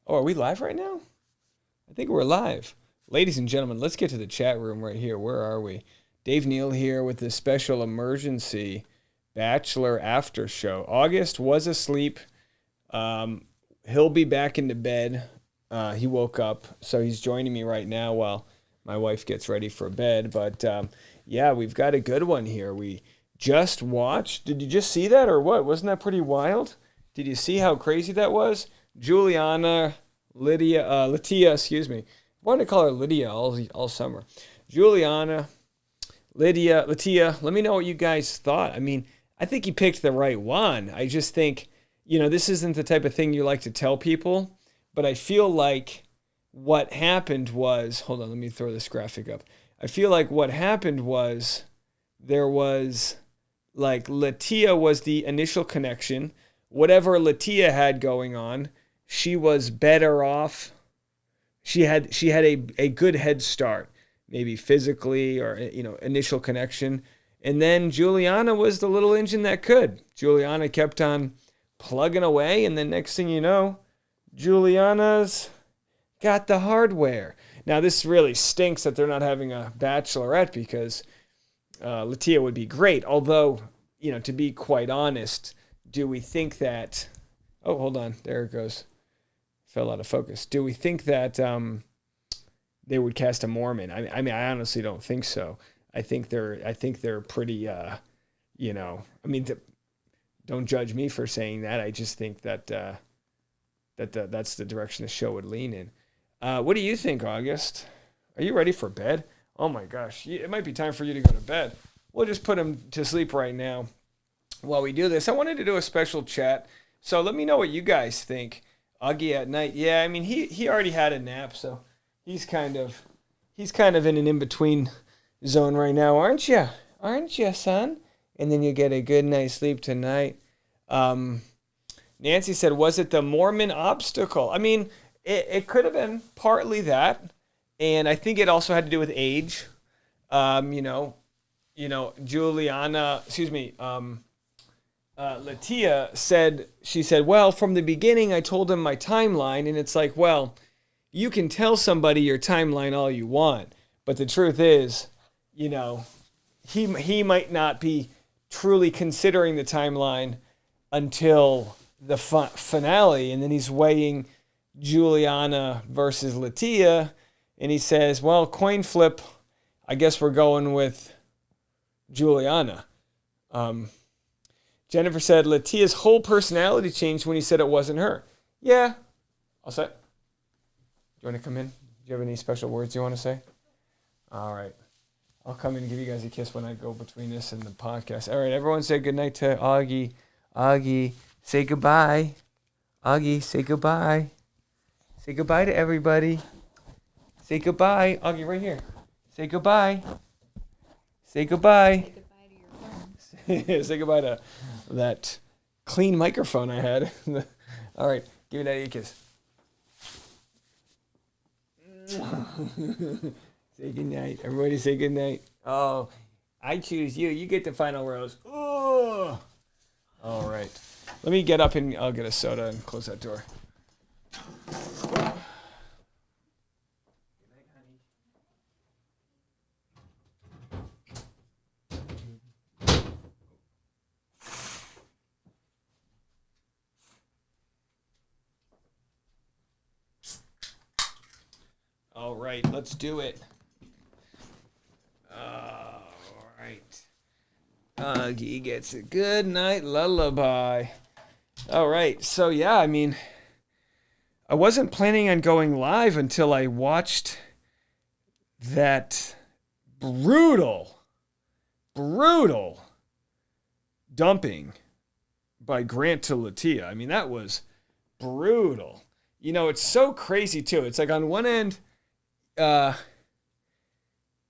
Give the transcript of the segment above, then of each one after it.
Oh, are we live right now? I think we're live. Ladies and gentlemen, let's get to the chat room right here. Where are we? Dave Neal here with this special emergency Bachelor after show. August was asleep. He'll be back into bed. He woke up, so he's joining me right now while my wife gets ready for bed. But yeah, we've got a good one here. We just watched. Did you just see that or what? Wasn't that pretty wild? Did you see how crazy that was? Juliana, Letia, excuse me. I wanted to call her Lydia all summer. Juliana, Lydia, Letia, let me know what you guys thought. I mean, I think you picked the right one. I just think, this isn't the type of thing you like to tell people, but I feel like what happened was, hold on, let me throw this graphic up. I feel like what happened was there was, like, Letia was the initial connection. Whatever Letia had going on, she was better off. She had a good head start, maybe physically or initial connection. And then Juliana was the little engine that could. Juliana kept on plugging away, and then next thing you know, Juliana's got the hardware. Now this really stinks that they're not having a bachelorette because Letia would be great. Although, to be quite honest, do we think that? Oh, hold on, there it goes. Fell out of focus. Do we think that they would cast a Mormon? I mean, I honestly don't think so. I think they're pretty. Don't judge me for saying that. I just think that that's the direction the show would lean in. What do you think, August? Are you ready for bed? Oh my gosh, it might be time for you to go to bed. We'll just put him to sleep right now. While we do this, I wanted to do a special chat. So let me know what you guys think. Augie at night. Yeah, I mean he already had a nap, so he's kind of in an in-between zone right now, aren't you? Aren't you, son? And then you get a good night's sleep tonight. Nancy said, was it the Mormon obstacle? I mean, it could have been partly that, and I think it also had to do with age. Juliana, Letia said, well, from the beginning, I told him my timeline, and it's like, well, you can tell somebody your timeline all you want, but the truth is, he might not be truly considering the timeline until the finale, and then he's weighing Juliana versus Letia, and he says, well, coin flip, I guess we're going with Juliana. Jennifer said, Letia's whole personality changed when he said it wasn't her. Yeah. All set? You want to come in? Do you have any special words you want to say? All right. I'll come in and give you guys a kiss when I go between this and the podcast. All right, everyone say goodnight to Augie. Augie, say goodbye. Augie, say goodbye. Say goodbye to everybody. Say goodbye. Augie, right here. Say goodbye. Say goodbye. Say goodbye to your phone. Say goodbye to that clean microphone I had. All right, give me that a kiss. Say goodnight. Everybody say goodnight. Oh, I choose you. You get the final rose. Oh. All right. Let me get up and I'll get a soda and close that door. All right, let's do it. All right. Augie gets a good night lullaby. All right, so yeah, I mean, I wasn't planning on going live until I watched that brutal dumping by Grant to Letia. I mean, that was brutal. It's so crazy too. It's like on one end,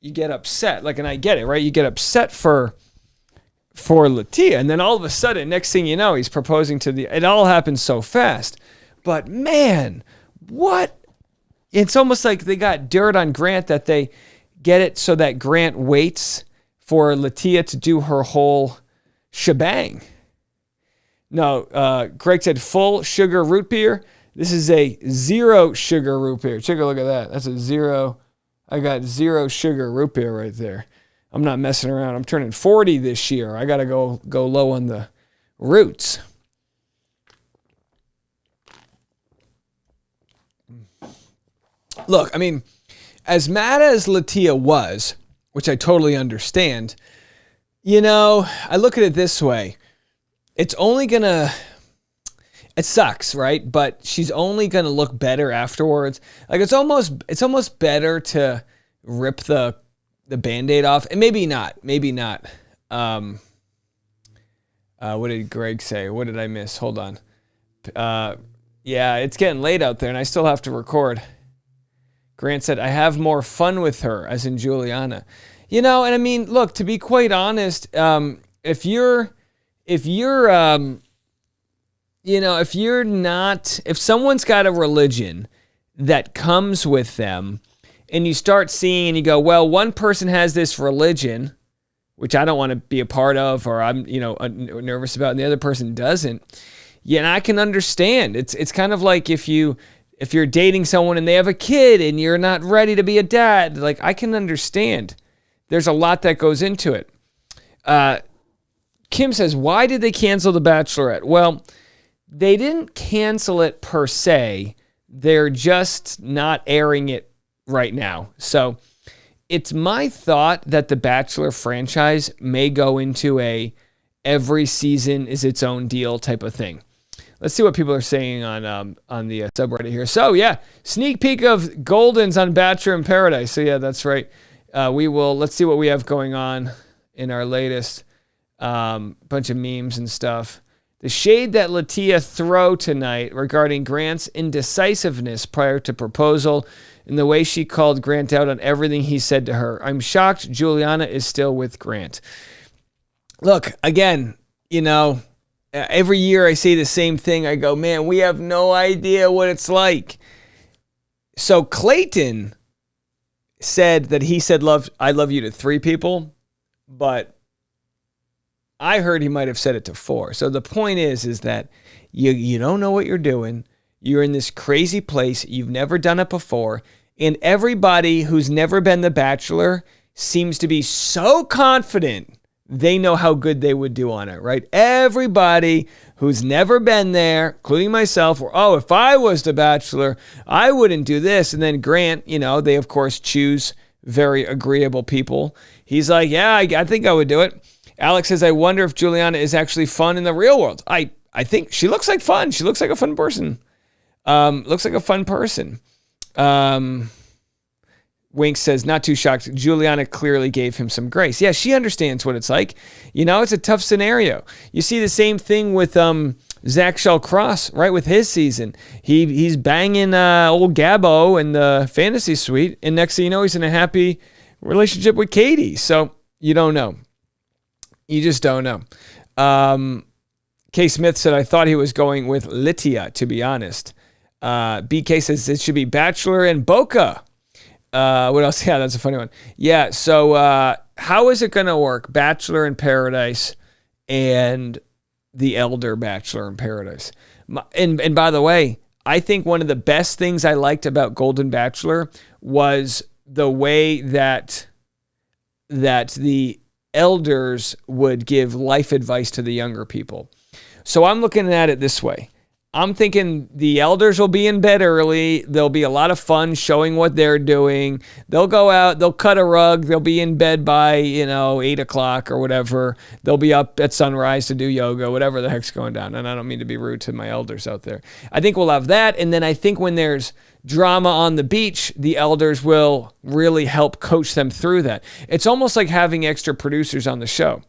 you get upset, and I get it, right? You get upset for Letia, and then all of a sudden, next thing you know, he's proposing to it all happens so fast. But man, what? It's almost like they got dirt on Grant that they get it so that Grant waits for Letia to do her whole shebang. No, Greg said full sugar root beer. This is a 0 sugar root beer. Take a look at that. That's a 0. I got 0 sugar root beer right there. I'm not messing around. I'm turning 40 this year. I got to go low on the roots. Look, I mean, as mad as Letia was, which I totally understand, I look at it this way. It sucks, right? But she's only going to look better afterwards. Like it's almost better to rip the Band-Aid off. And maybe not. What did Greg say? What did I miss? Hold on. Yeah, it's getting late out there and I still have to record. Grant said, I have more fun with her, as in Juliana. And I mean, look, to be quite honest, if someone's got a religion that comes with them and you start seeing and you go, well, one person has this religion, which I don't want to be a part of, or I'm, nervous about, and the other person doesn't. Yeah, and I can understand. It's kind of like if you're dating someone and they have a kid and you're not ready to be a dad, like I can understand. There's a lot that goes into it. Kim says, why did they cancel The Bachelorette? Well, they didn't cancel it per se. They're just not airing it right now. So it's my thought that the Bachelor franchise may go into a every season is its own deal type of thing. Let's see what people are saying on the subreddit here. So yeah, sneak peek of Golden's on Bachelor in Paradise. So yeah, that's right. Let's see what we have going on in our latest bunch of memes and stuff. The shade that Letia threw tonight regarding Grant's indecisiveness prior to proposal and the way she called Grant out on everything he said to her. I'm shocked Juliana is still with Grant. Look, again, every year I say the same thing. I go, man, we have no idea what it's like. So Clayton said that he said, I love you to 3 people, but I heard he might have said it to 4. So the point is that you don't know what you're doing. You're in this crazy place. You've never done it before. And everybody who's never been The Bachelor seems to be so confident they know how good they would do on it, right? Everybody who's never been there, including myself, if I was The Bachelor, I wouldn't do this. And then Grant, they of course choose very agreeable people. He's like, yeah, I think I would do it. Alex says, I wonder if Juliana is actually fun in the real world. I think she looks like fun. She looks like a fun person. Wink says, not too shocked. Juliana clearly gave him some grace. Yeah, she understands what it's like. It's a tough scenario. You see the same thing with Zach Shell-Cross, right, with his season. He's banging old Gabbo in the fantasy suite, and next thing you know, he's in a happy relationship with Katie. So you don't know. You just don't know. K. Smith said, I thought he was going with Letia, to be honest. BK says it should be Bachelor and Boca. What else? Yeah, that's a funny one. Yeah, so how is it going to work? Bachelor in Paradise and the Elder Bachelor in Paradise. And by the way, I think one of the best things I liked about Golden Bachelor was the way that the elders would give life advice to the younger people. So I'm looking at it this way. I'm thinking the elders will be in bed early. There'll be a lot of fun showing what they're doing. They'll go out, they'll cut a rug. They'll be in bed by, 8 o'clock or whatever. They'll be up at sunrise to do yoga, whatever the heck's going down. And I don't mean to be rude to my elders out there. I think we'll have that. And then I think when there's drama on the beach, the elders will really help coach them through that. It's almost like having extra producers on the show.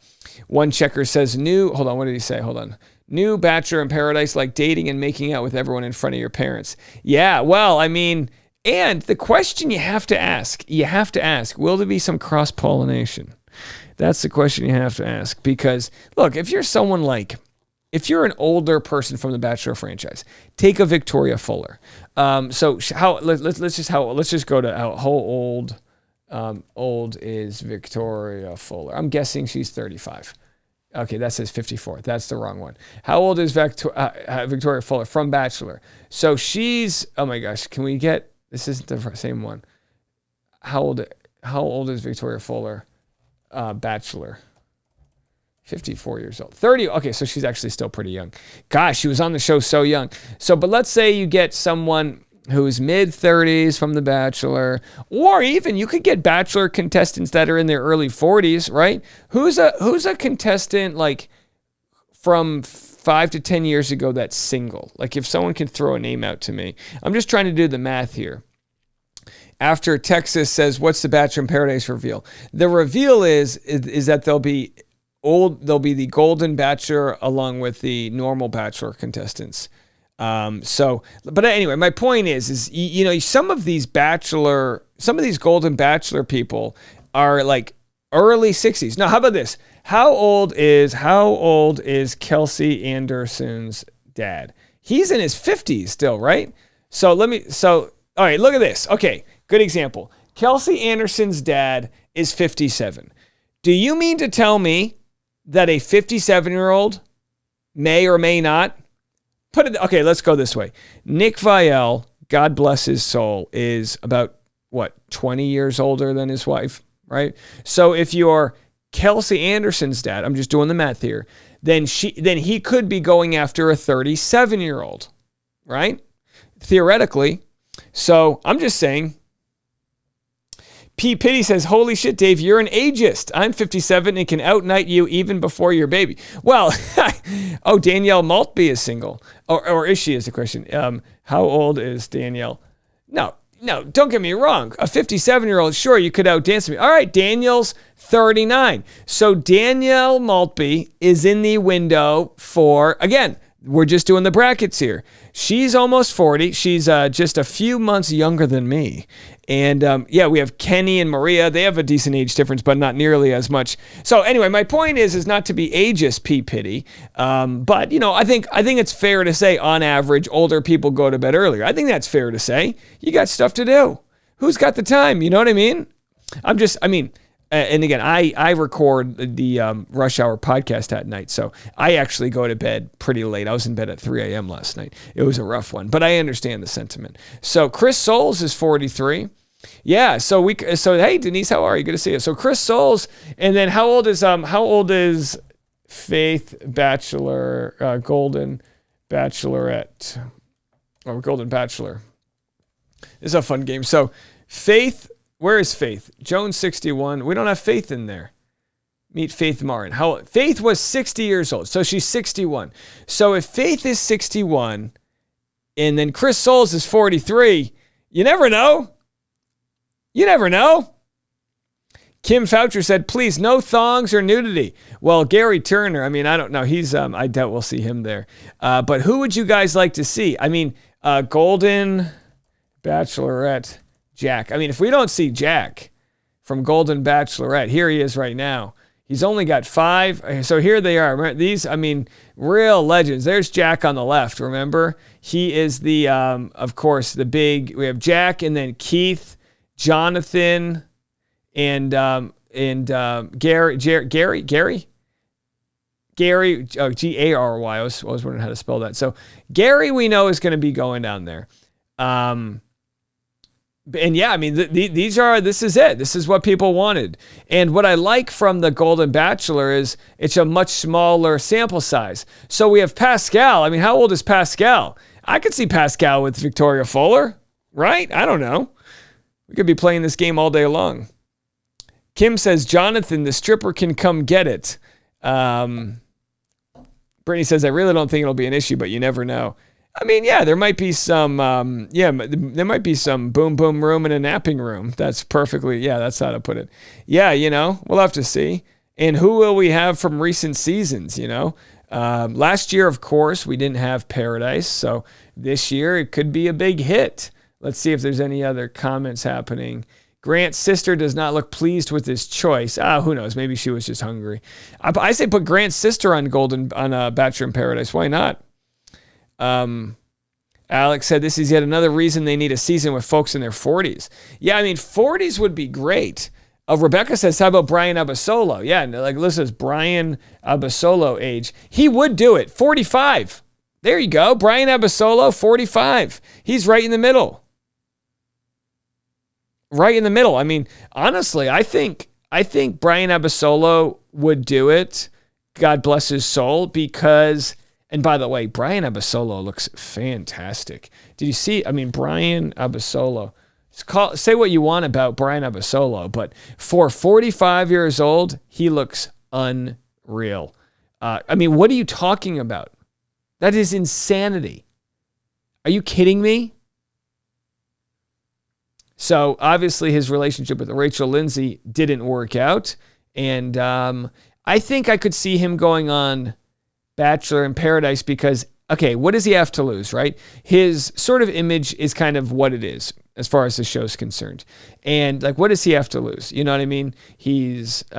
One checker says, what did he say? Hold on. New Bachelor in Paradise, like dating and making out with everyone in front of your parents. Yeah, well, I mean, and the question you have to ask, will there be some cross-pollination? That's the question you have to ask. Because, look, if you're an older person from the Bachelor franchise, take a Victoria Fuller. Let's just go to how old is Victoria Fuller? I'm guessing she's 35. Okay, that says 54. That's the wrong one. How old is Victoria Fuller from Bachelor? So she's, oh my gosh, can we get, this isn't the same one. How old is Victoria Fuller? Bachelor. 54 years old. 30. Okay, so she's actually still pretty young. Gosh, she was on the show so young. So, but let's say you get someone who's mid-30s from The Bachelor, or even you could get Bachelor contestants that are in their early 40s, right? Who's a contestant like from 5 to 10 years ago that's single? Like if someone can throw a name out to me. I'm just trying to do the math here. After Texas says, what's the Bachelor in Paradise reveal? The reveal is that there'll be the Golden Bachelor along with the normal Bachelor contestants. But anyway, my point is you know, some of these Golden Bachelor people are like early 60s. Now, how about this? How old is Kelsey Anderson's dad? He's in his 50s still, right? So all right, look at this. Okay, good example. Kelsey Anderson's dad is 57. Do you mean to tell me that a 57-year-old may or may not okay, let's go this way. Nick Viall, God bless his soul, is about, 20 years older than his wife, right? So if you're Kelsey Anderson's dad, I'm just doing the math here, then he could be going after a 37-year-old, right? Theoretically. So I'm just saying. P. Pitty says, holy shit, Dave, you're an ageist. I'm 57 and can outnight you even before your baby. Well, Danielle Maltby is single. Or is she, is the question. How old is Danielle? No, don't get me wrong. A 57-year-old, sure, you could outdance me. All right, Danielle's 39. So Danielle Maltby is in the window for, again, we're just doing the brackets here. She's almost 40. She's just a few months younger than me. And we have Kenny and Maria. They have a decent age difference, but not nearly as much. So anyway, my point is not to be ageist, P. Pity. But, you know, I think it's fair to say on average, older people go to bed earlier. I think that's fair to say. You got stuff to do. Who's got the time? You know what I mean? And again, I record the Rush Hour podcast at night, so I actually go to bed pretty late. I was in bed at 3 a.m. last night. It was a rough one, but I understand the sentiment. So Chris Soules is 43. Yeah, so hey Denise, how are you? Good to see you. So Chris Soules, and then how old is Faith Bachelor, Golden Bachelorette, or Golden Bachelor? This is a fun game. So Faith. Where is Faith? Jones 61. We don't have Faith in there. Meet Faith Marin. Faith was 60 years old, so she's 61. So if Faith is 61, and then Chris Soules is 43, you never know. You never know. Kim Foucher said, please, no thongs or nudity. Well, Gary Turner, I don't know. He's, I doubt we'll see him there. But who would you guys like to see? Golden Bachelorette. Jack. If we don't see Jack from Golden Bachelorette, here he is right now. He's only got 5. So here they are. These, real legends. There's Jack on the left, remember? He is the, of course, the big, we have Jack and then Keith, Jonathan, and Gary, Gary, Gary, I was wondering how to spell that. So Gary, we know, is going to be going down there. And yeah, this is it. This is what people wanted. And what I like from the Golden Bachelor is it's a much smaller sample size. So we have Pascal. How old is Pascal? I could see Pascal with Victoria Fuller, right? I don't know. We could be playing this game all day long. Kim says, Jonathan, the stripper can come get it. Brittany says, I really don't think it'll be an issue, but you never know. There might be some, there might be some boom, boom room and a napping room. That's perfectly, that's how to put it. Yeah, we'll have to see. And who will we have from recent seasons, Last year, of course, we didn't have Paradise. So this year, it could be a big hit. Let's see if there's any other comments happening. Grant's sister does not look pleased with his choice. Who knows? Maybe she was just hungry. I say put Grant's sister on Bachelor in Paradise. Why not? Alex said this is yet another reason they need a season with folks in their 40s. Yeah, 40s would be great. Rebecca says, how about Brian Abasolo? Yeah, like listen, it's Brian Abasolo age. He would do it. 45. There you go. Brian Abasolo, 45. He's right in the middle. Right in the middle. I mean, honestly, I think Brian Abasolo would do it. God bless his soul, because, and by the way, Brian Abasolo looks fantastic. Did you see? I mean, Brian Abasolo. Say what you want about Brian Abasolo, but for 45 years old, he looks unreal. I mean, what are you talking about? That is insanity. Are you kidding me? So obviously his relationship with Rachel Lindsay didn't work out. And I think I could see him going on Bachelor in Paradise because, okay, what does he have to lose, right? His sort of image is kind of what it is as far as the show's concerned. And like, what does he have to lose? You know what I mean? He's, he's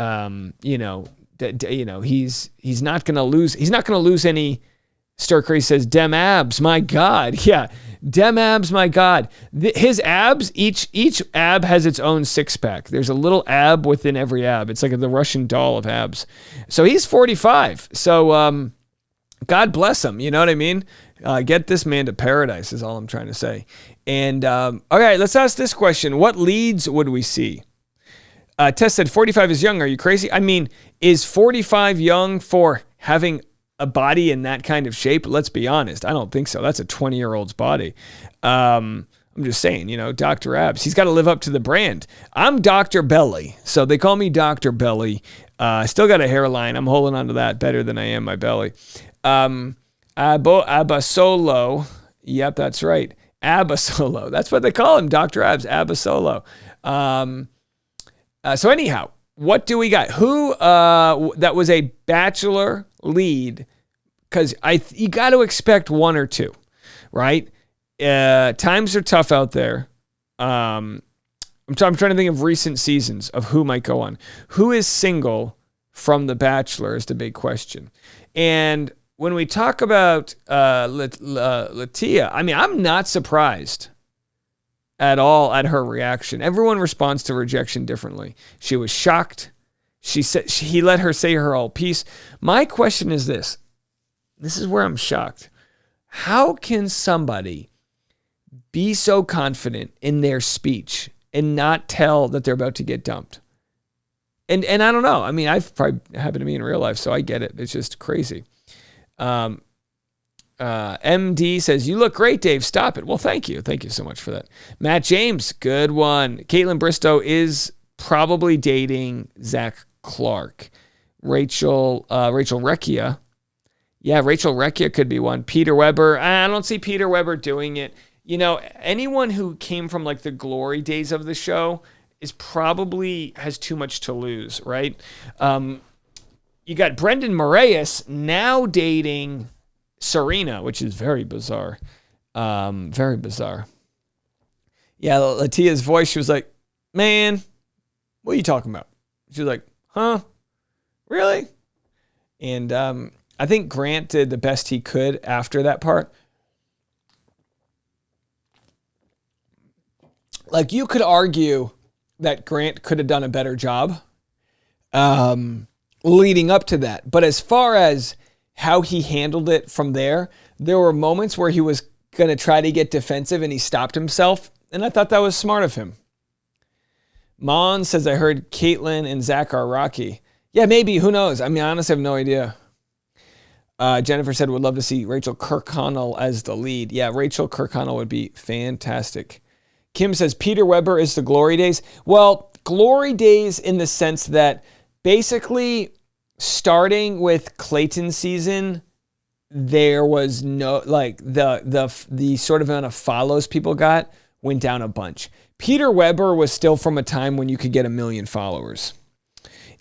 not going to lose. He's not going to lose any. Stir Crazy says, dem abs, my God. Yeah, dem abs, my God. His abs, each ab has its own six-pack. There's a little ab within every ab. It's like the Russian doll of abs. So he's 45. So God bless him. You know what I mean? Get this man to paradise is all I'm trying to say. And okay, let's ask this question. What leads would we see? Tess said 45 is young. Are you crazy? I mean, is 45 young for having a body in that kind of shape? Let's be honest. I don't think so. That's a 20-year-old's body. I'm just saying, Dr. Abs, he's got to live up to the brand. I'm Dr. Belly. So they call me Dr. Belly. I still got a hairline. I'm holding on to that better than I am my belly. Abasolo. Yep, that's right. Abasolo. That's what they call him. Dr. Abs, Abasolo. So anyhow, what do we got? Who that was a Bachelor lead? Because you got to expect one or two, right? Times are tough out there. I'm trying to think of recent seasons of who might go on. Who is single from The Bachelor is the big question. And when we talk about Letia, I mean, I'm not surprised at all at her reaction. Everyone responds to rejection differently. She was shocked. She said he let her say her all piece. My question is this. This is where I'm shocked. How can somebody be so confident in their speech and not tell that they're about to get dumped? And I don't know. I mean, I've probably happened to me in real life, so I get it. It's just crazy. MD says, you look great, Dave. Stop it. Well, thank you. Thank you so much for that. Matt James, good one. Caitlin Bristow is probably dating Zach Clark. Rachel Recchia. Yeah, Rachel Recchia could be one. Peter Weber. I don't see Peter Weber doing it. Anyone who came from like the glory days of the show is probably has too much to lose, right? You got Brendan Moraes now dating Serena, which is very bizarre. Very bizarre. Yeah, Letia's voice, she was like, man, what are you talking about? She was like, huh? Really? And I think Grant did the best he could after that part. Like, you could argue that Grant could have done a better job leading up to that. But as far as how he handled it from there were moments where he was going to try to get defensive and he stopped himself. And I thought that was smart of him. Mon says, I heard Caitlin and Zach are rocky. Yeah, maybe. Who knows? I mean, I honestly have no idea. Jennifer said, would love to see Rachel Kirkconnell as the lead. Yeah, Rachel Kirkconnell would be fantastic. Kim says, Peter Weber is the glory days. Well, glory days in the sense that basically starting with Clayton season, there was no, like, the sort of amount of follows people got went down a bunch. Peter Weber was still from a time when you could get 1 million followers.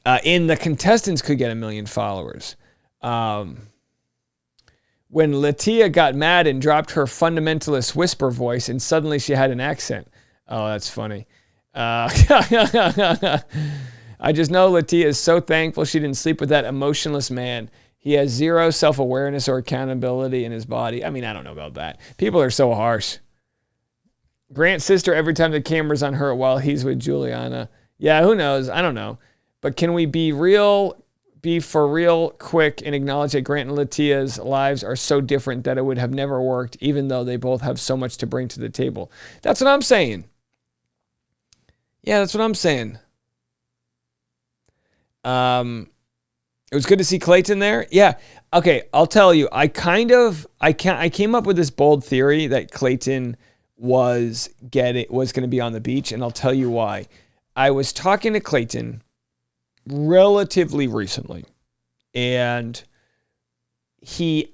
And the contestants could get 1 million followers. When Letia got mad and dropped her fundamentalist whisper voice and suddenly she had an accent. Oh, that's funny. I just know Letia is so thankful she didn't sleep with that emotionless man. He has zero self-awareness or accountability in his body. I mean, I don't know about that. People are so harsh. Grant's sister, every time the camera's on her while he's with Juliana. Yeah, who knows? I don't know. But can we be for real quick and acknowledge that Grant and Letia's lives are so different that it would have never worked, even though they both have so much to bring to the table? That's what I'm saying. Yeah, that's what I'm saying. It was good to see Clayton there. Yeah. Okay, I'll tell you. I came up with this bold theory that Clayton was going to be on the beach, and I'll tell you why. I was talking to Clayton relatively recently, and he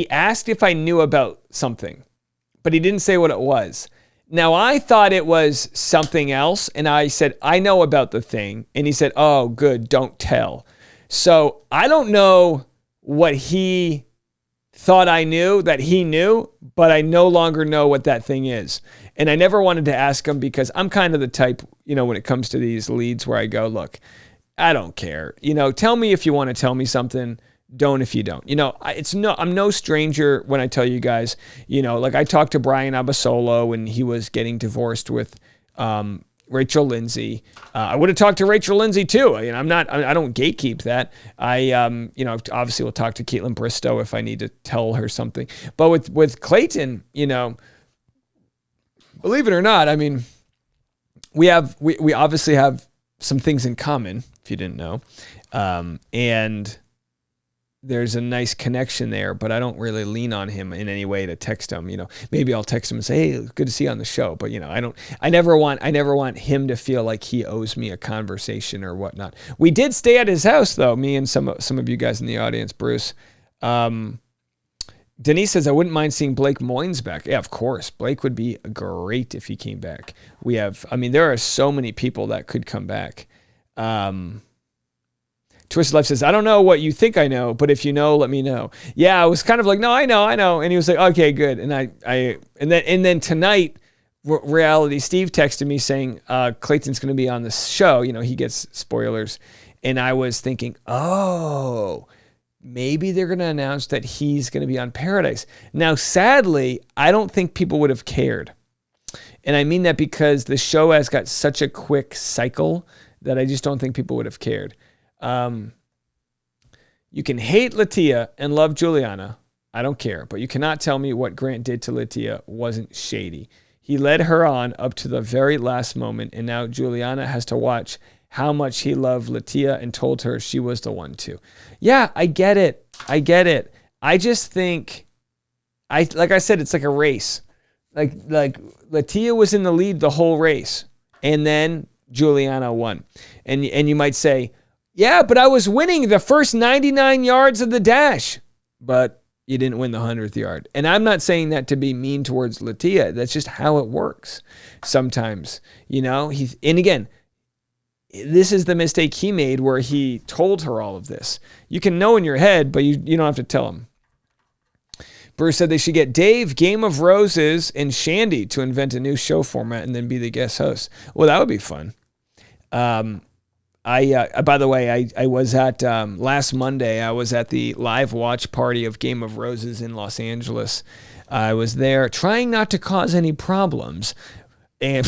asked if I knew about something, but he didn't say what it was. Now, I thought it was something else, and I said, I know about the thing. And he said, oh, good, don't tell. So I don't know what he thought I knew that he knew, but I no longer know what that thing is. And I never wanted to ask him because I'm kind of the type, when it comes to these leads where I go, look, I don't care. Tell me if you want to tell me something. Don't if you don't. I'm no stranger when I tell you guys, like I talked to Brian Abasolo when he was getting divorced with Rachel Lindsay. I would have talked to Rachel Lindsay too. I don't gatekeep that. Obviously we'll talk to Caitlin Bristow if I need to tell her something. But with Clayton, believe it or not, I mean, we obviously have some things in common, if you didn't know. And there's a nice connection there, but I don't really lean on him in any way to text him. Maybe I'll text him and say, hey, good to see you on the show. But I never want him to feel like he owes me a conversation or whatnot. We did stay at his house though, me and some of you guys in the audience, Bruce. Denise says, I wouldn't mind seeing Blake Moynes back. Yeah, of course. Blake would be great if he came back. There are so many people that could come back. Twisted Life says, I don't know what you think I know, but if you know, let me know. Yeah, I was kind of like, no, I know. And he was like, okay, good. And and then tonight, Reality Steve texted me saying, Clayton's going to be on the show. He gets spoilers. And I was thinking, oh, maybe they're going to announce that he's going to be on Paradise. Now, sadly, I don't think people would have cared. And I mean that because the show has got such a quick cycle that I just don't think people would have cared. You can hate Letia and love Juliana. I don't care, but you cannot tell me what Grant did to Letia wasn't shady. He led her on up to the very last moment, and now Juliana has to watch how much he loved Letia and told her she was the one too. Yeah, I get it. I just think, like I said, it's like a race. Like Letia was in the lead the whole race, and then Juliana won. And you might say, yeah, but I was winning the first 99 yards of the dash, but you didn't win the 100th yard. And I'm not saying that to be mean towards Letia. That's just how it works sometimes. And again, this is the mistake he made where he told her all of this. You can know in your head, but you don't have to tell him. Bruce said they should get Dave, Game of Roses, and Shandy to invent a new show format and then be the guest host. Well, that would be fun. By the way, I was at, last Monday, I was at the live watch party of Game of Roses in Los Angeles. I was there trying not to cause any problems. And,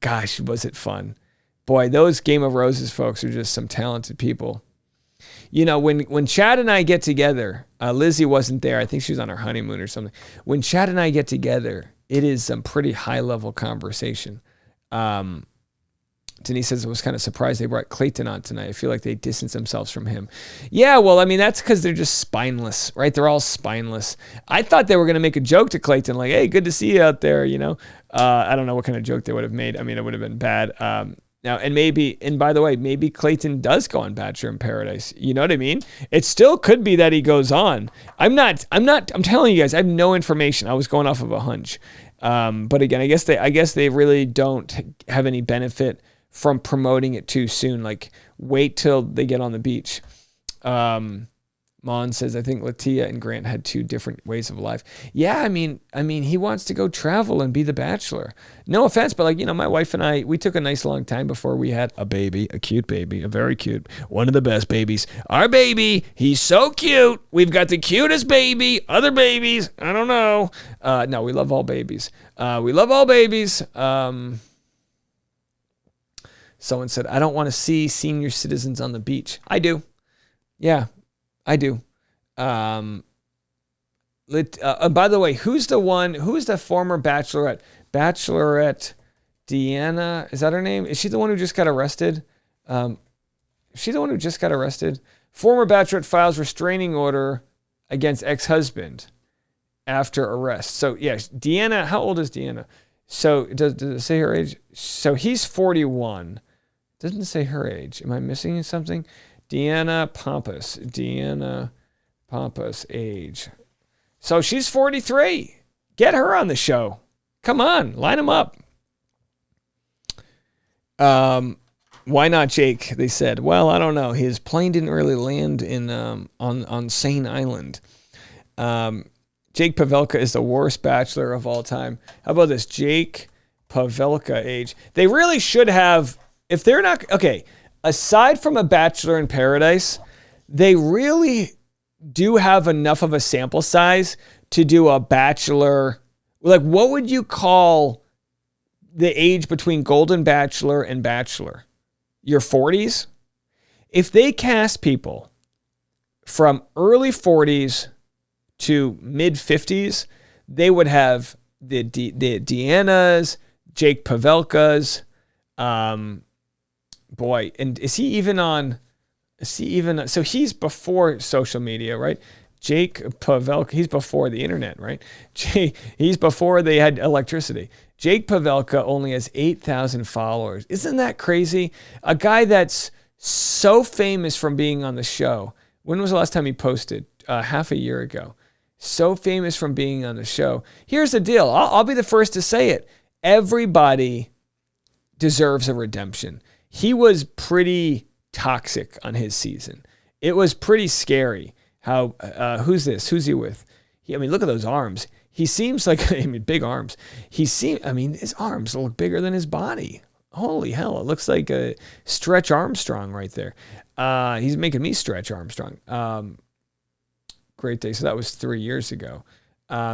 gosh, was it fun. Boy, those Game of Roses folks are just some talented people. When Chad and I get together, Lizzie wasn't there. I think she was on her honeymoon or something. When Chad and I get together, it is some pretty high-level conversation. Denise says, I was kind of surprised they brought Clayton on tonight. I feel like they distanced themselves from him. Yeah, well, that's because they're just spineless, right? They're all spineless. I thought they were going to make a joke to Clayton, like, hey, good to see you out there, I don't know what kind of joke they would have made. It would have been bad. Now, and by the way, maybe Clayton does go on Bachelor in Paradise. You know what I mean? It still could be that he goes on. I'm telling you guys, I have no information. I was going off of a hunch. But again, I guess they really don't have any benefit from promoting it too soon. Like, wait till they get on the beach. Mon says, I think Letia and Grant had two different ways of life. Yeah, I mean, he wants to go travel and be the Bachelor. No offense, but my wife and I, we took a nice long time before we had a baby, a cute baby, a very cute, one of the best babies. Our baby, he's so cute. We've got the cutest baby. Other babies, I don't know. No, we love all babies. Someone said, I don't want to see senior citizens on the beach. I do. Yeah, I do. By the way, who's the former bachelorette? Bachelorette Deanna, is that her name? Is she the one who just got arrested? Is she the one who just got arrested? Former bachelorette files restraining order against ex-husband after arrest. So, yes, Deanna, how old is Deanna? So, does it say her age? So, he's 41. Doesn't say her age. Am I missing something? Deanna Pampas, age. So, she's 43. Get her on the show. Come on, line them up. Why not Jake? They said. Well, I don't know. His plane didn't really land in on Sane Island. Jake Pavelka is the worst bachelor of all time. How about this? Jake Pavelka age. They really should have, if they're not, okay, aside from a Bachelor in Paradise, they really do have enough of a sample size to do a Bachelor. Like, what would you call the age between Golden Bachelor and Bachelor? Your 40s? If they cast people from early 40s to mid 50s, they would have the Deannas, Jake Pavelkas. Boy, and is he even on? So he's before social media, right? Jake Pavelka, he's before the internet, right? He's before they had electricity. Jake Pavelka only has 8,000 followers. Isn't that crazy? A guy that's so famous from being on the show. When was the last time he posted? Half a year ago. So famous from being on the show. Here's the deal. I'll be the first to say it. Everybody deserves a redemption. He was pretty toxic on his season. It was pretty scary. How, who's this? Who's he with? Look at those arms. He seems like, big arms. His arms look bigger than his body. Holy hell. It looks like a Stretch Armstrong right there. He's making me Stretch Armstrong. Great day. So that was 3 years ago.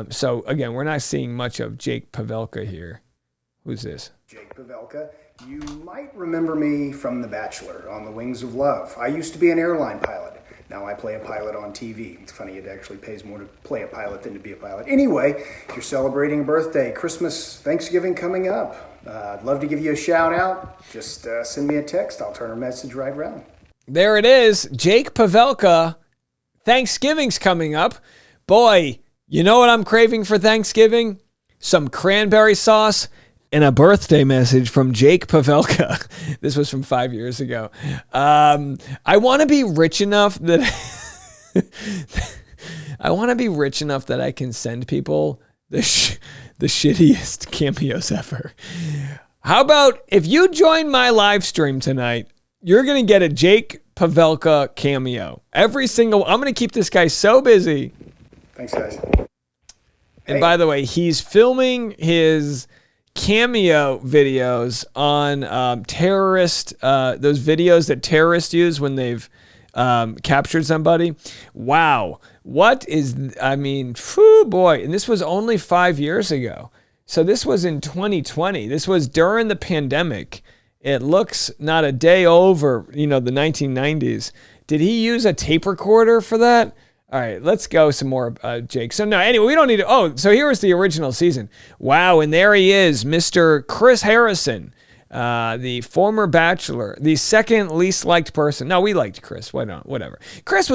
So again, we're not seeing much of Jake Pavelka here. Who's this? Jake Pavelka. You might remember me from The Bachelor, On the Wings of Love. I used to be an airline pilot. Now I play a pilot on TV. It's funny, it actually pays more to play a pilot than to be a pilot. Anyway, if you're celebrating a birthday, Christmas, Thanksgiving coming up, I'd love to give you a shout out. Just send me a text. I'll turn a message right around. There it is. Jake Pavelka. Thanksgiving's coming up. Boy, you know what I'm craving for Thanksgiving? Some cranberry sauce and a birthday message from Jake Pavelka. This was from 5 years ago. I want to be rich enough that I can send people the shittiest cameos ever. How about if you join my live stream tonight, you're going to get a Jake Pavelka cameo. I'm going to keep this guy so busy. Thanks, guys. And by the way, he's filming his cameo videos on terrorist, those videos that terrorists use when they've captured somebody. Wow. Boy. And this was only 5 years ago. So this was in 2020. This was during the pandemic. It looks not a day over, the 1990s. Did he use a tape recorder for that? All right, let's go some more, Jake. So, no, anyway, we don't need to. Oh, so here was the original season. Wow, and there he is, Mr. Chris Harrison, the former Bachelor, the second least liked person. No, we liked Chris. Why not? Whatever. Chris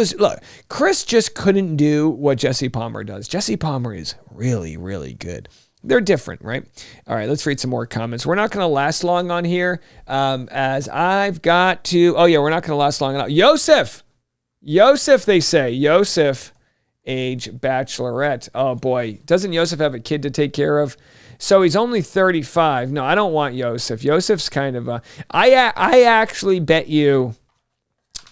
just couldn't do what Jesse Palmer does. Jesse Palmer is really, really good. They're different, right? All right, let's read some more comments. We're not going to last long on here as I've got to. Oh, yeah, we're not going to last long enough. Yosef, they say. Yosef, age Bachelorette. Oh, boy. Doesn't Yosef have a kid to take care of? So he's only 35. No, I don't want Yosef. Yosef's kind of a... I actually bet you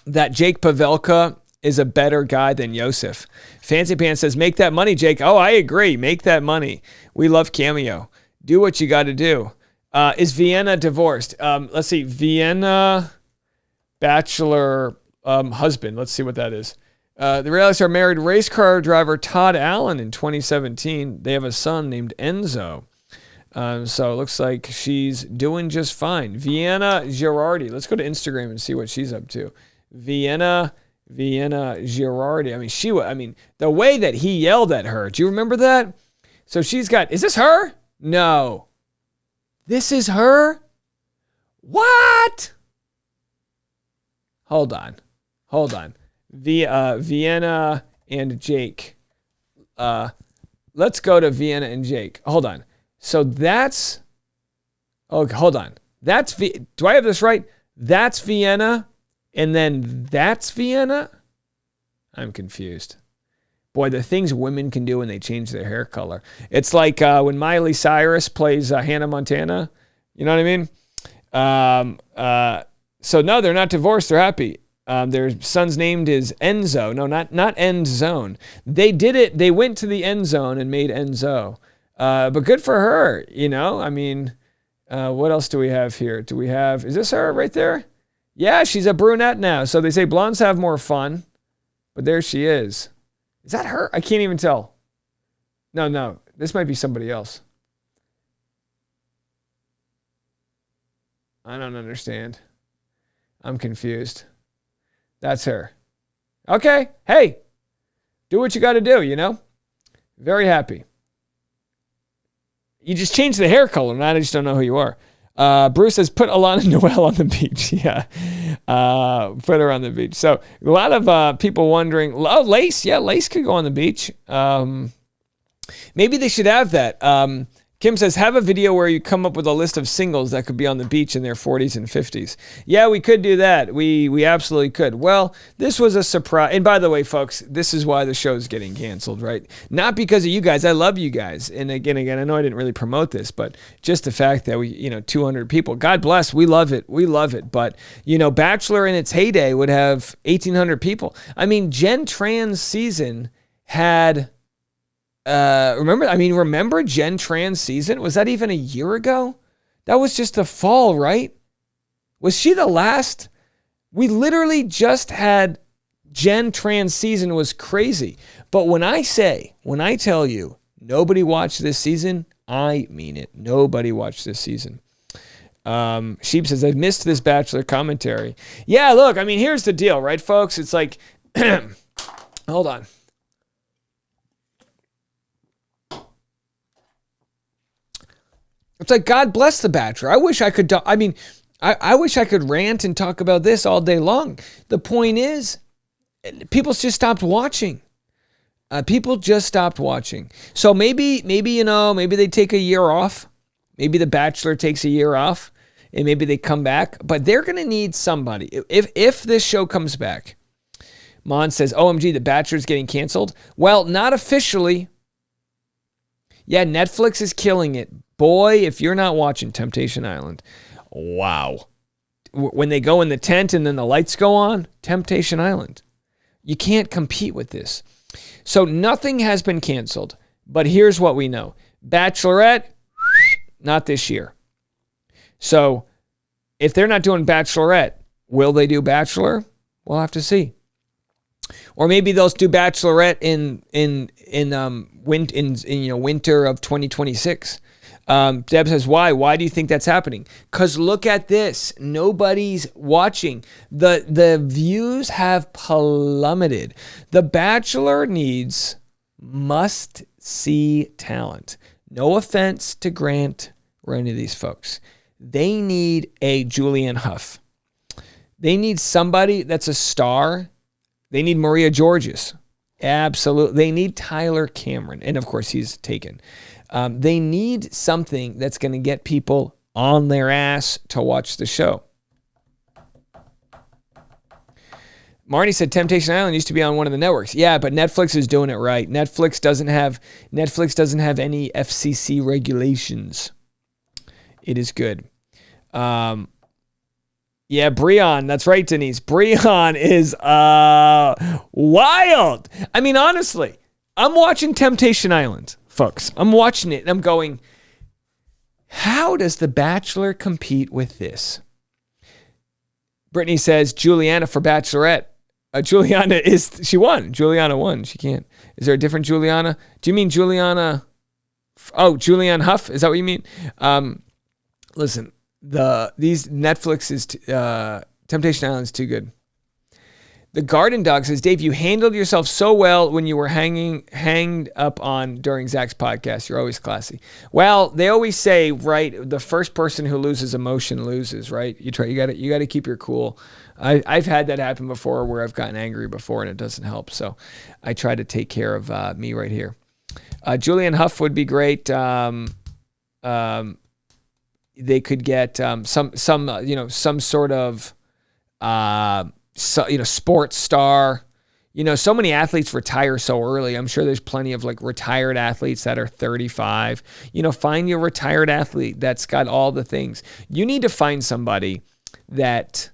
that Jake Pavelka is a better guy than Yosef. Fancy Pants says, make that money, Jake. Oh, I agree. Make that money. We love Cameo. Do what you got to do. Is Vienna divorced? Let's see. Vienna Bachelor husband. Let's see what that is. The reality star married race car driver Todd Allen in 2017. They have a son named Enzo. So it looks like she's doing just fine. Vienna Girardi. Let's go to Instagram and see what she's up to. Vienna Girardi. I mean, the way that he yelled at her. Do you remember that? So she's got, is this her? No. This is her? What? Hold on. Vienna and Jake. Let's go to Vienna and Jake. Hold on. So that's, oh, hold on. Do I have this right? That's Vienna, and then that's Vienna? I'm confused. Boy, the things women can do when they change their hair color. It's like when Miley Cyrus plays Hannah Montana. You know what I mean? So no, they're not divorced. They're happy. Their son's named is Enzo. No, not End Zone. They did it. They went to the end zone and made Enzo. But good for her, you know? I mean, what else do we have here? Is this her right there? Yeah, she's a brunette now. So they say blondes have more fun. But there she is. Is that her? I can't even tell. No. This might be somebody else. I don't understand. I'm confused. That's her. Okay. Hey, do what you got to do, you know? Very happy. You just changed the hair color, and I just don't know who you are. Bruce says, put Alana Noel on the beach. Yeah. Put her on the beach. So a lot of people wondering, oh, Lace. Yeah, Lace could go on the beach. Maybe they should have that. Kim says, have a video where you come up with a list of singles that could be on the beach in their 40s and 50s. Yeah, we could do that. We absolutely could. Well, this was a surprise. And by the way, folks, this is why the show's getting canceled, right? Not because of you guys. I love you guys. And again, I know I didn't really promote this, but just the fact that we, 200 people, God bless, we love it. We love it. But, Bachelor in its heyday would have 1,800 people. I mean, Jen Tran's season had... remember Jen Tran's season? Was that even a year ago? That was just the fall, right? Was she the last? We literally just had Jen Tran's season. Was crazy. But when I tell you nobody watched this season, I mean it. Nobody watched this season. Sheep says, I've missed this Bachelor commentary. Yeah, look, here's the deal, right, folks? It's like, hold on. It's like, God bless The Bachelor. I wish I could, I wish I could rant and talk about this all day long. The point is, people just stopped watching. People just stopped watching. So maybe they take a year off. Maybe The Bachelor takes a year off and maybe they come back. But they're going to need somebody. If this show comes back, Mon says, OMG, The Bachelor's getting canceled. Well, not officially. Yeah, Netflix is killing it. Boy, if you're not watching Temptation Island, wow. When they go in the tent and then the lights go on, Temptation Island. You can't compete with this. So nothing has been canceled, but here's what we know. Bachelorette, not this year. So if they're not doing Bachelorette, will they do Bachelor? We'll have to see. Or maybe they'll do Bachelorette in winter of 2026. Deb says, why? Why do you think that's happening? Because look at this. Nobody's watching. The views have plummeted. The Bachelor needs must-see talent. No offense to Grant or any of these folks. They need a Julianne Hough. They need somebody that's a star. They need Maria Georges. Absolutely. They need Tyler Cameron. And of course, he's taken. They need something that's going to get people on their ass to watch the show. Marty said Temptation Island used to be on one of the networks. Yeah, but Netflix is doing it right. Netflix doesn't have any FCC regulations. It is good. Yeah, Breon. That's right, Denise. Breon is wild. Honestly, I'm watching Temptation Island. Folks, I'm watching it and I'm going, how does The Bachelor compete with this? Brittany says, Juliana for Bachelorette. She won. Juliana won. She can't. Is there a different Juliana? Do you mean Juliana? Oh, Julianne Hough. Is that what you mean? Listen, these Netflix is Temptation Island is too good. The Garden Dog says, Dave, you handled yourself so well when you were hanged up on during Zach's podcast. You're always classy. Well, they always say, right, the first person who loses emotion loses, right? You got to keep your cool. I've had that happen before where I've gotten angry before and it doesn't help. So I try to take care of me right here. Julianne Hough would be great. They could get some sort of sports star. So many athletes retire so early. I'm sure there's plenty of like retired athletes that are 35. Find your retired athlete that's got all the things. You need to find somebody that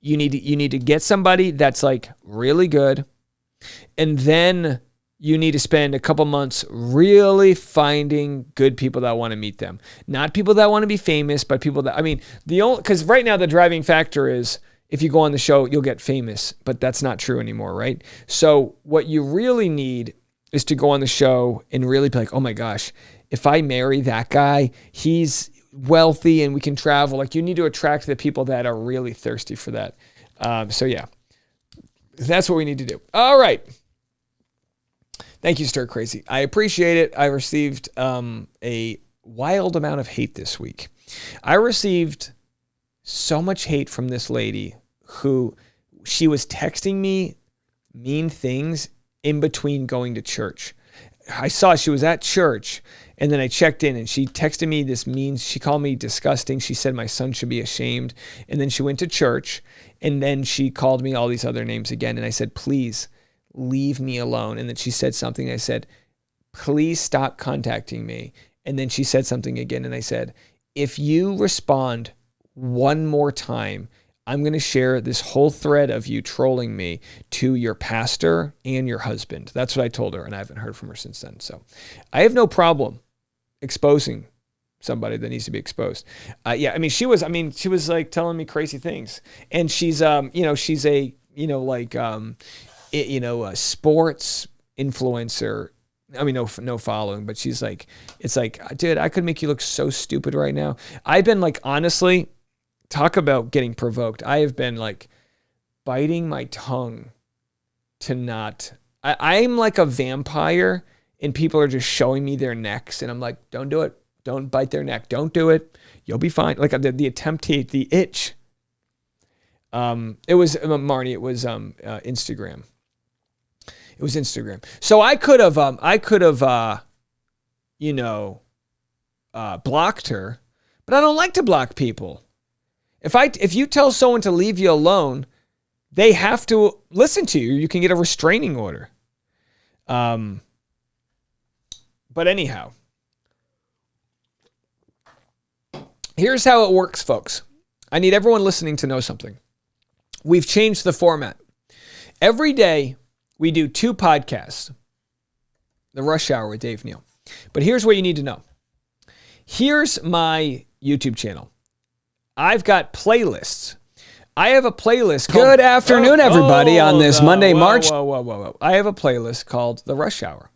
you need to get somebody that's like really good, and then you need to spend a couple months really finding good people that want to meet them. Not people that want to be famous, but people that, because right now the driving factor is if you go on the show, you'll get famous, but that's not true anymore, right? So what you really need is to go on the show and really be like, oh my gosh, if I marry that guy, he's wealthy and we can travel. Like, you need to attract the people that are really thirsty for that. So yeah, that's what we need to do. All right. Thank you, Stir Crazy. I appreciate it. I received a wild amount of hate this week. I received so much hate from this lady who she was texting me mean things in between going to church. I saw she was at church, and then I checked in, and she texted me this mean. She called me disgusting. She said my son should be ashamed. And then she went to church, and then she called me all these other names again. And I said, please leave me alone. And then she said something. I said, please stop contacting me. And then she said something again. And I said, if you respond one more time, I'm going to share this whole thread of you trolling me to your pastor and your husband. That's what I told her. And I haven't heard from her since then. So I have no problem exposing somebody that needs to be exposed. She was like telling me crazy things. And she's, she's a, a sports influencer. No following, but she's like, it's like, dude, I could make you look so stupid right now. I've been like, honestly, talk about getting provoked. I have been like biting my tongue to not, I'm like a vampire and people are just showing me their necks and I'm like, don't do it. Don't bite their neck. Don't do it. You'll be fine. Like the attempt to the itch. It was Marnie. It was Instagram. It was Instagram. So I could have blocked her, but I don't like to block people. If you tell someone to leave you alone, they have to listen to you. You can get a restraining order. But anyhow, here's how it works, folks. I need everyone listening to know something. We've changed the format. Every day, we do 2 podcasts. The Rush Hour with Dave Neal. But here's what you need to know. Here's my YouTube channel. I've got playlists. I have a playlist called... Good afternoon, everybody, on this Monday, March... Whoa. I have a playlist called The Rush Hour.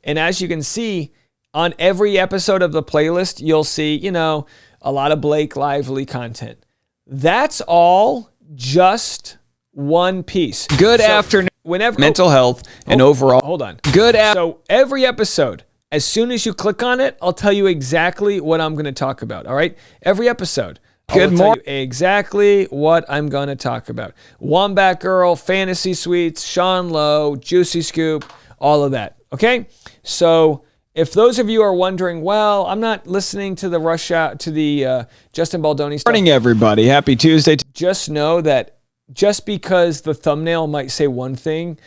And as you can see, on every episode of the playlist, you'll see, a lot of Blake Lively content. That's all just one piece. Good afternoon. Whenever mental health and overall. Hold on. So every episode, as soon as you click on it, I'll tell you exactly what I'm going to talk about. All right? Every episode. Good morning. Exactly what I'm going to talk about. Wombat Girl, Fantasy Suites, Sean Lowe, Juicy Scoop, all of that. Okay? So if those of you are wondering, well, I'm not listening to the Justin Baldoni stuff. Morning, everybody. Happy Tuesday. Just know that just because the thumbnail might say one thing,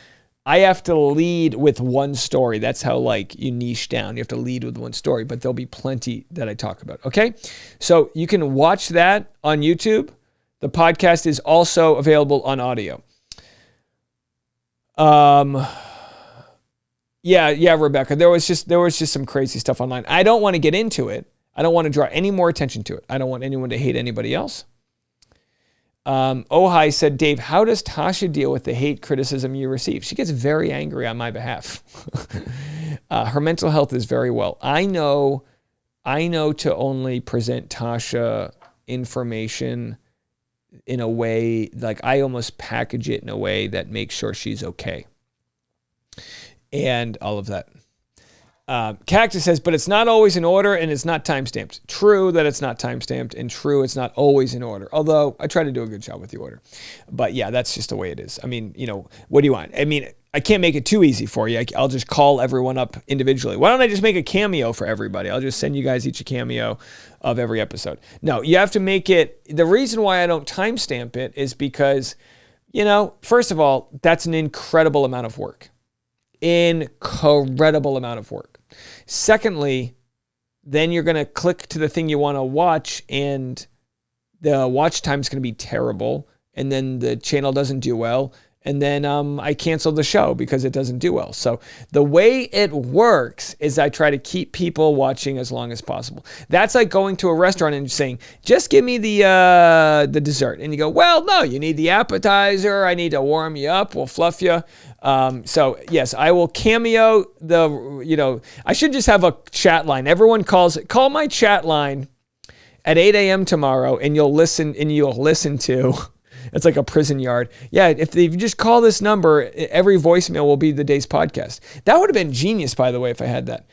I have to lead with one story. That's how you niche down. You have to lead with one story, but there'll be plenty that I talk about. Okay? So you can watch that on YouTube. The podcast is also available on audio. Yeah, Rebecca. There was just some crazy stuff online. I don't want to get into it. I don't want to draw any more attention to it. I don't want anyone to hate anybody else. Ohai said, Dave, how does Tasha deal with the hate criticism you receive? She gets very angry on my behalf. Her mental health is very well. I know to only present Tasha information in a way, like I almost package it in a way that makes sure she's okay. And all of that. Cactus says, but it's not always in order and it's not time-stamped. True that it's not time-stamped, and true it's not always in order. Although I try to do a good job with the order. But yeah, that's just the way it is. I mean, what do you want? I mean, I can't make it too easy for you. I'll just call everyone up individually. Why don't I just make a cameo for everybody? I'll just send you guys each a cameo of every episode. No, you have to make it. The reason why I don't timestamp it is because, first of all, that's an incredible amount of work. Incredible amount of work. Secondly, then you're going to click to the thing you want to watch and the watch time is going to be terrible. And then the channel doesn't do well. And then I cancel the show because it doesn't do well. So the way it works is I try to keep people watching as long as possible. That's like going to a restaurant and saying, just give me the dessert. And you go, well, no, you need the appetizer. I need to warm you up. We'll fluff you. So yes, I will cameo I should just have a chat line. Everyone call my chat line at 8 a.m. tomorrow and you'll listen to... It's like a prison yard. Yeah, if you just call this number, every voicemail will be the day's podcast. That would have been genius, by the way, if I had that.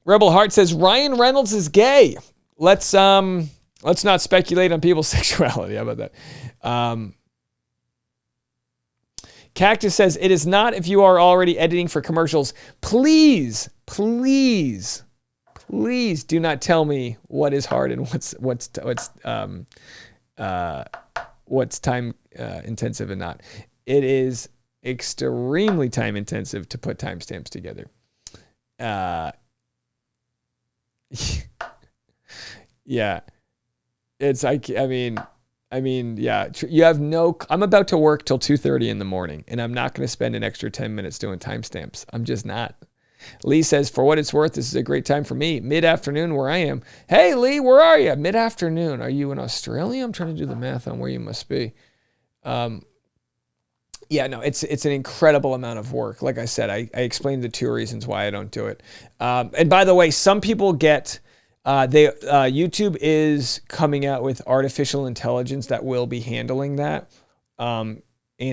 Rebel Heart says, Ryan Reynolds is gay. Let's not speculate on people's sexuality. How about that? Cactus says, it is not if you are already editing for commercials. Please do not tell me what is hard and what's time intensive and not. It is extremely time intensive to put timestamps together. Yeah, it's like yeah. You have no. I'm about to work till 2:30 in the morning, and I'm not going to spend an extra 10 minutes doing timestamps. I'm just not. Lee says, for what it's worth, this is a great time for me. Mid-afternoon where I am. Hey, Lee, where are you? Mid-afternoon. Are you in Australia? I'm trying to do the math on where you must be. It's an incredible amount of work. Like I said, I explained the 2 reasons why I don't do it. And by the way, some people get... YouTube is coming out with artificial intelligence that will be handling that and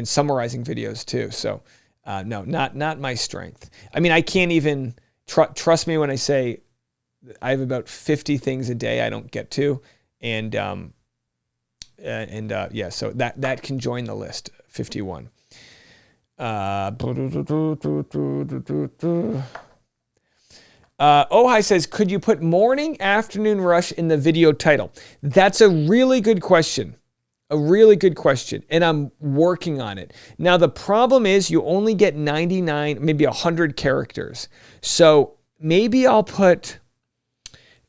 summarizing videos too. So... no, not my strength. I mean, I can't even trust me when I say I have about 50 things a day I don't get to, so that can join the list. 51. Ojai says, could you put morning, afternoon rush in the video title? That's a really good question. And I'm working on it. Now, the problem is you only get 99, maybe 100 characters. So maybe I'll put,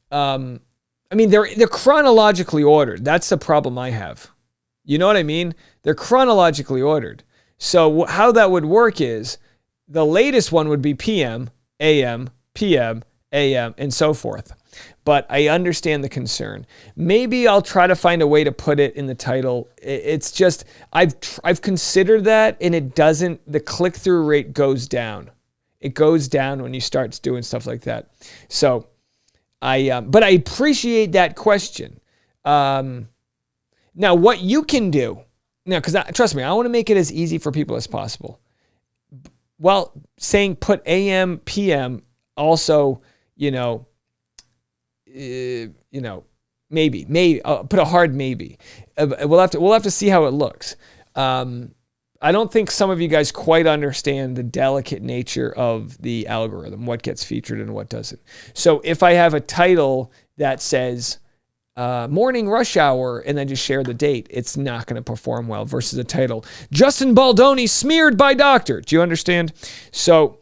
they're chronologically ordered. That's the problem I have. You know what I mean? They're chronologically ordered. So how that would work is the latest one would be PM, AM, PM, AM, and so forth. But I understand the concern. Maybe I'll try to find a way to put it in the title. It's just, I've considered that, and it doesn't, the click-through rate goes down. It goes down when you start doing stuff like that. So, but I appreciate that question. Now, what you can do, because trust me, I want to make it as easy for people as possible. While saying put AM, PM, also, maybe put a hard maybe. We'll have to see how it looks. I don't think some of you guys quite understand the delicate nature of the algorithm, what gets featured and what doesn't. So if I have a title that says morning rush hour and then just share the date, it's not going to perform well versus a title, Justin Baldoni smeared by doctor. Do you understand? So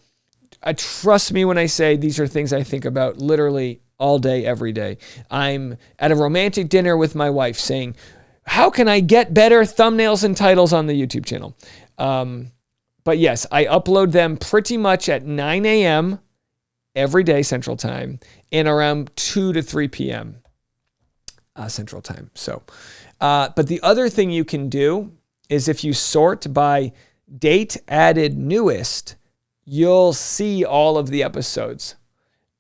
trust me when I say these are things I think about literally all day, every day. I'm at a romantic dinner with my wife saying, how can I get better thumbnails and titles on the YouTube channel? But yes, I upload them pretty much at 9 a.m. every day Central Time and around 2 to 3 p.m. Central Time. So, but the other thing you can do is if you sort by date added newest, you'll see all of the episodes.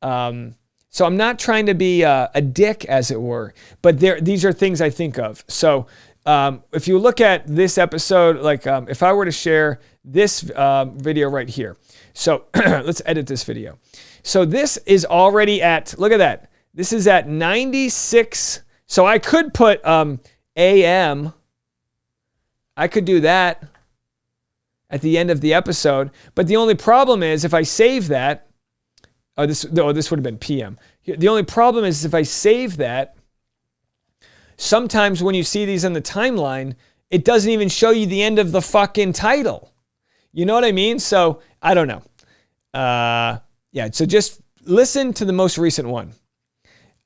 So I'm not trying to be a dick, as it were, but these are things I think of. So if you look at this episode, like if I were to share this video right here. So let's edit this video. So this is already at, look at that. This is at 96. So I could put AM. I could do that at the end of the episode. But the only problem is if I save that, this would have been PM. The only problem is if I save that, sometimes when you see these on the timeline, it doesn't even show you the end of the fucking title. You know what I mean? So I don't know. Yeah, so just listen to the most recent one.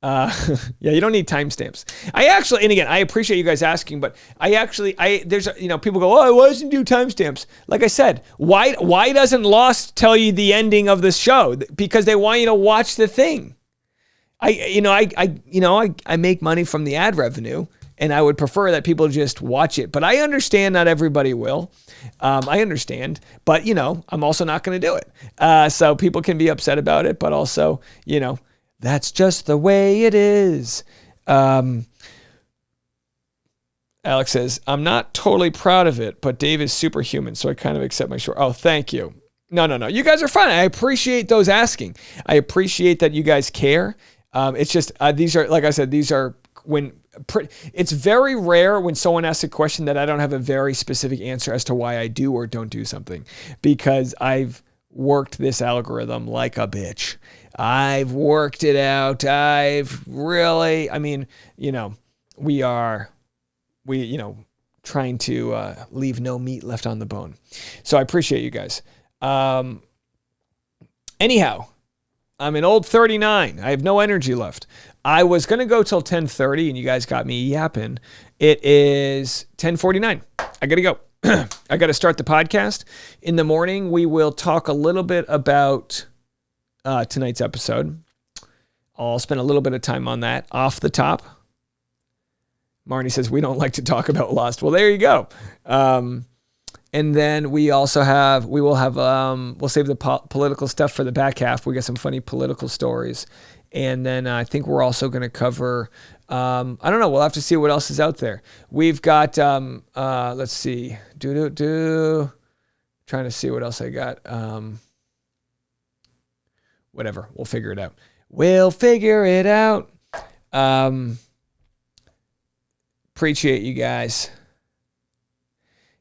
Yeah, you don't need timestamps. And again, I appreciate you guys asking, but there's, people go, oh, why doesn't do timestamps? Like I said, why doesn't Lost tell you the ending of the show? Because they want you to watch the thing. I make money from the ad revenue, and I would prefer that people just watch it. But I understand not everybody will. I understand, but I'm also not going to do it. So people can be upset about it, but also, that's just the way it is. Alex says, I'm not totally proud of it, but Dave is superhuman, so I kind of accept my short. Oh, thank you. No. You guys are fine. I appreciate those asking. I appreciate that you guys care. It's just, these are, like I said, it's very rare when someone asks a question that I don't have a very specific answer as to why I do or don't do something, because I've worked this algorithm like a bitch. I've worked it out. We trying to leave no meat left on the bone. So I appreciate you guys. Anyhow, I'm an old 39. I have no energy left. I was going to go till 10:30 and you guys got me yapping. It is 10:49. I got to go. I got to start the podcast. In the morning, we will talk a little bit about tonight's episode. I'll spend a little bit of time on that off the top. Marnie says, we don't like to talk about Lost. Well, there you go. And then we'll save the political stuff for the back half. We got some funny political stories. And then I think we're also going to cover, I don't know, we'll have to see what else is out there. We've got, let's see, trying to see what else I got. Whatever, we'll figure it out. Appreciate you guys.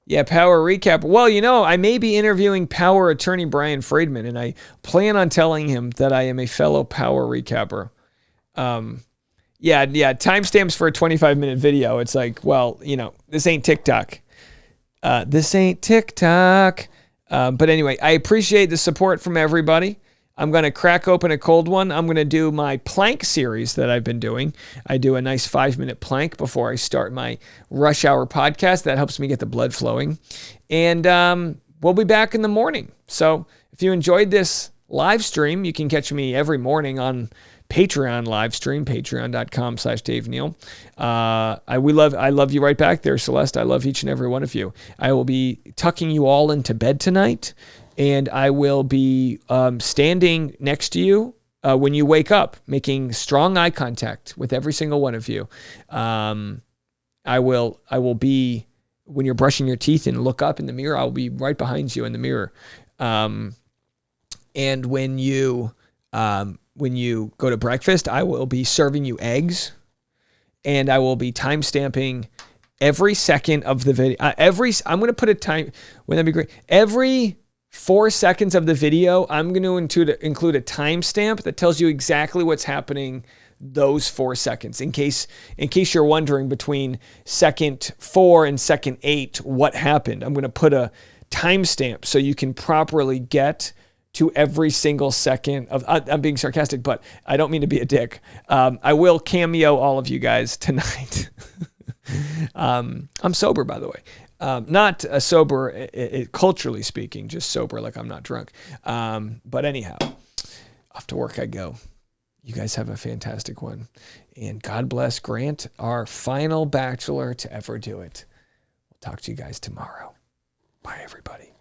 Yeah, Power recap. Well, I may be interviewing Power attorney Brian Friedman, and I plan on telling him that I am a fellow Power recapper. Yeah, timestamps for a 25-minute video. It's like, well, this ain't TikTok. But anyway, I appreciate the support from everybody. I'm going to crack open a cold one. I'm going to do my plank series that I've been doing. I do a nice 5-minute plank before I start my rush hour podcast. That helps me get the blood flowing. And we'll be back in the morning. So if you enjoyed this live stream, you can catch me every morning on Patreon live stream, patreon.com/Dave Neal. I love you right back there, Celeste. I love each and every one of you. I will be tucking you all into bed tonight. And I will be standing next to you when you wake up, making strong eye contact with every single one of you. I will be, when you're brushing your teeth and look up in the mirror, I'll be right behind you in the mirror. And when you go to breakfast, I will be serving you eggs, and I will be timestamping every second of the video. I'm going to put a time. Wouldn't that be great? Every 4 seconds of the video, I'm going to include a timestamp that tells you exactly what's happening those 4 seconds. In case you're wondering between second 4 and second 8 what happened, I'm going to put a timestamp so you can properly get to every single second of. I'm being sarcastic, but I don't mean to be a dick. I will cameo all of you guys tonight. I'm sober, by the way. Not sober, culturally speaking, just sober, like I'm not drunk. But anyhow, off to work I go. You guys have a fantastic one. And God bless Grant, our final bachelor to ever do it. We'll talk to you guys tomorrow. Bye, everybody.